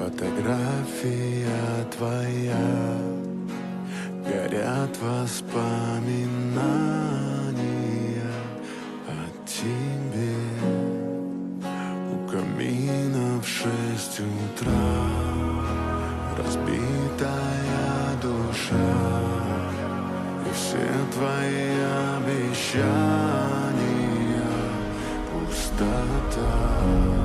Фотография твоя, горят воспоминания о тебе. У камина в 6 утра разбитая душа, и все твои обещания пустота.